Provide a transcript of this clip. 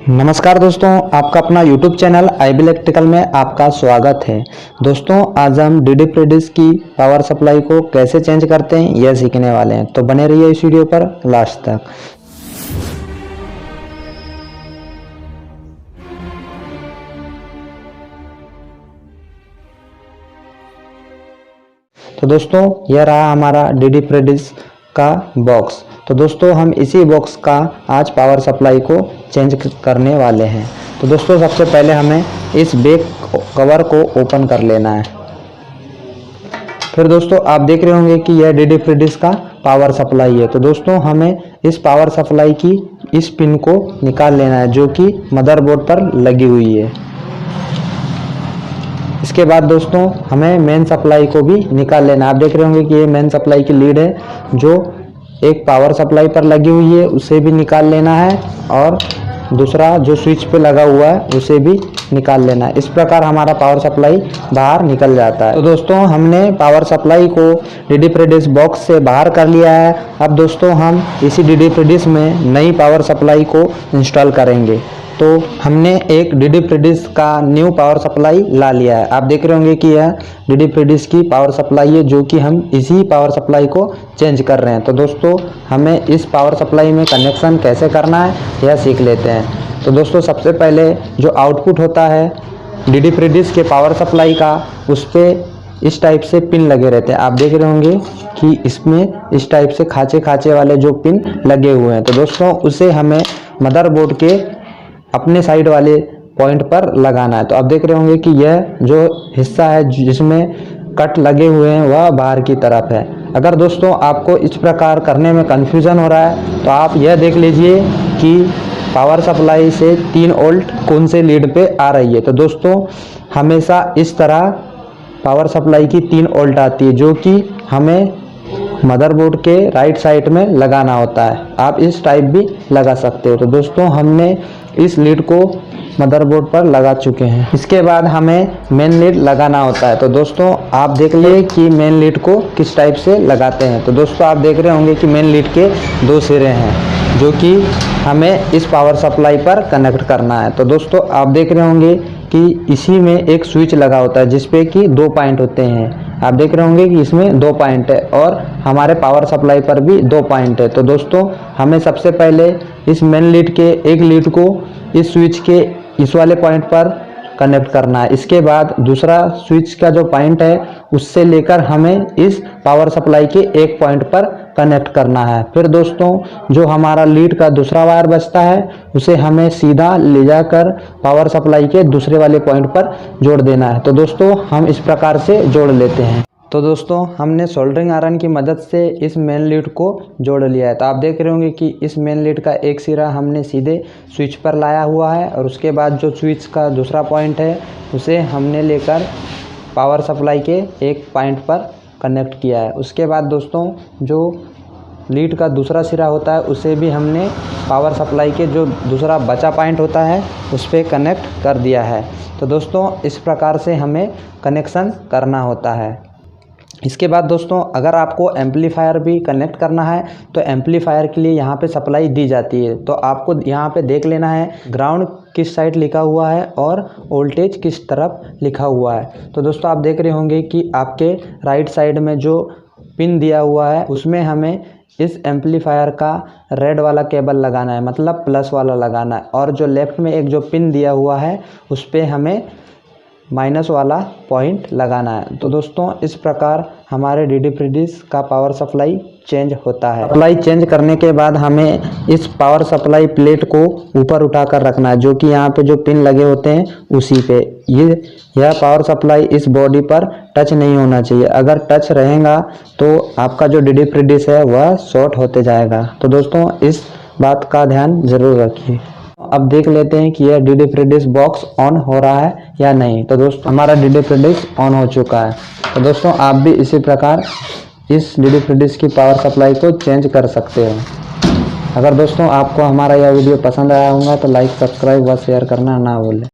नमस्कार दोस्तों, आपका अपना YouTube चैनल आईबी इलेक्ट्रिकल में आपका स्वागत है। दोस्तों, आज हम डीडी प्रेडिस की पावर सप्लाई को कैसे चेंज करते हैं यह सीखने वाले हैं, तो बने रहिए इस वीडियो पर लास्ट तक। तो दोस्तों, यह रहा हमारा डीडी प्रेडिस का बॉक्स। तो दोस्तों, हम इसी बॉक्स का आज पावर सप्लाई को चेंज करने वाले हैं। तो दोस्तों, सबसे पहले हमें इस बैक कवर को ओपन कर लेना है। फिर दोस्तों, आप देख रहे होंगे कि यह डीडी प्रेडिस का पावर सप्लाई है। तो दोस्तों, हमें इस पावर सप्लाई की इस पिन को निकाल लेना है जो कि मदरबोर्ड पर लगी हुई है। इसके बाद दोस्तों, हमें मेन सप्लाई को भी निकाल लेना है। आप देख रहे होंगे कि ये मेन सप्लाई की लीड है जो एक पावर सप्लाई पर लगी हुई है, उसे भी निकाल लेना है और दूसरा जो स्विच पे लगा हुआ है उसे भी निकाल लेना है। इस प्रकार हमारा पावर सप्लाई बाहर निकल जाता है। तो दोस्तों, हमने पावर सप्लाई को डीडी प्रेडिस बॉक्स से बाहर कर लिया है। अब दोस्तों, हम इसी डीडी प्रेडिस में नई पावर सप्लाई को इंस्टॉल करेंगे। तो हमने एक डीडी प्रेडिस का न्यू पावर सप्लाई ला लिया है। आप देख रहे होंगे कि यह डीडी प्रेडिस की पावर सप्लाई है जो कि हम इसी पावर सप्लाई को चेंज कर रहे हैं। तो दोस्तों, हमें इस पावर सप्लाई में कनेक्शन कैसे करना है यह सीख लेते हैं। तो दोस्तों, सबसे पहले जो आउटपुट होता है डीडी प्रेडिस के पावर सप्लाई का, उस पर इस टाइप से पिन लगे रहते हैं। आप देख रहे होंगे कि इसमें इस टाइप से खाँचे खाँचे वाले जो पिन लगे हुए हैं। तो दोस्तों, उसे हमें मदरबोर्ड के अपने साइड वाले पॉइंट पर लगाना है। तो आप देख रहे होंगे कि यह जो हिस्सा है जिसमें कट लगे हुए हैं वह बाहर की तरफ है। अगर दोस्तों आपको इस प्रकार करने में कन्फ्यूज़न हो रहा है तो आप यह देख लीजिए कि पावर सप्लाई से 3 वोल्ट कौन से लीड पे आ रही है। तो दोस्तों, हमेशा इस तरह पावर सप्लाई की 3 वोल्ट आती है जो कि हमें मदरबोर्ड के राइट साइड में लगाना होता है। आप इस टाइप भी लगा सकते हो। तो दोस्तों, हमने इस लीड को मदरबोर्ड पर लगा चुके हैं। इसके बाद हमें मेन लीड लगाना होता है। तो दोस्तों, आप देख लिए कि मेन लीड को किस टाइप से लगाते हैं। तो दोस्तों, आप देख रहे होंगे कि मेन लीड के 2 सिरे हैं जो कि हमें इस पावर सप्लाई पर कनेक्ट करना है। तो दोस्तों, आप देख रहे होंगे कि इसी में एक स्विच लगा होता है जिसपे कि 2 पॉइंट होते हैं। आप देख रहे होंगे कि इसमें 2 पॉइंट है और हमारे पावर सप्लाई पर भी 2 पॉइंट है। तो दोस्तों, हमें सबसे पहले इस मेन लीड के एक लीड को इस स्विच के इस वाले पॉइंट पर कनेक्ट करना है। इसके बाद दूसरा स्विच का जो पॉइंट है उससे लेकर हमें इस पावर सप्लाई के एक पॉइंट पर कनेक्ट करना है। फिर दोस्तों, जो हमारा लीड का दूसरा वायर बचता है उसे हमें सीधा ले जाकर पावर सप्लाई के दूसरे वाले पॉइंट पर जोड़ देना है। तो दोस्तों, हम इस प्रकार से जोड़ लेते हैं। तो दोस्तों, हमने सोल्डरिंग आयरन की मदद से इस मेन लीड को जोड़ लिया है। तो आप देख रहे होंगे कि इस मेन लीड का एक सिरा हमने सीधे स्विच पर लाया हुआ है और उसके बाद जो स्विच का दूसरा पॉइंट है उसे हमने लेकर पावर सप्लाई के एक पॉइंट पर कनेक्ट किया है। उसके बाद दोस्तों, जो लीड का दूसरा सिरा होता है उसे भी हमने पावर सप्लाई के जो दूसरा बचा पॉइंट होता है उस पर कनेक्ट कर दिया है। तो दोस्तों, इस प्रकार से हमें कनेक्शन करना होता है। इसके बाद दोस्तों, अगर आपको एम्पलीफायर भी कनेक्ट करना है तो एम्पलीफायर के लिए यहाँ पे सप्लाई दी जाती है। तो आपको यहाँ पे देख लेना है ग्राउंड किस साइड लिखा हुआ है और वोल्टेज किस तरफ लिखा हुआ है। तो दोस्तों, आप देख रहे होंगे कि आपके राइट साइड में जो पिन दिया हुआ है उसमें हमें इस एम्पलीफायर का रेड वाला केबल लगाना है, मतलब प्लस वाला लगाना है। और जो लेफ्ट में एक जो पिन दिया हुआ है उस पर हमें माइनस वाला पॉइंट लगाना है। तो दोस्तों, इस प्रकार हमारे डीडी प्रेडिस का पावर सप्लाई चेंज होता है। सप्लाई चेंज करने के बाद हमें इस पावर सप्लाई प्लेट को ऊपर उठाकर रखना है जो कि यहाँ पे जो पिन लगे होते हैं उसी पे। यह पावर सप्लाई इस बॉडी पर टच नहीं होना चाहिए। अगर टच रहेगा तो आपका जो डीडी प्रेडिस है वह शॉर्ट होते जाएगा। तो दोस्तों, इस बात का ध्यान जरूर रखिए। अब देख लेते हैं कि यह डीडी प्रेडिस बॉक्स ऑन हो रहा है या नहीं। तो दोस्तों, हमारा डीडी प्रेडिस ऑन हो चुका है। तो दोस्तों, आप भी इसी प्रकार इस डीडी प्रेडिस की पावर सप्लाई को चेंज कर सकते हो। अगर दोस्तों आपको हमारा यह वीडियो पसंद आया होगा तो लाइक, सब्सक्राइब व शेयर करना ना भूलें।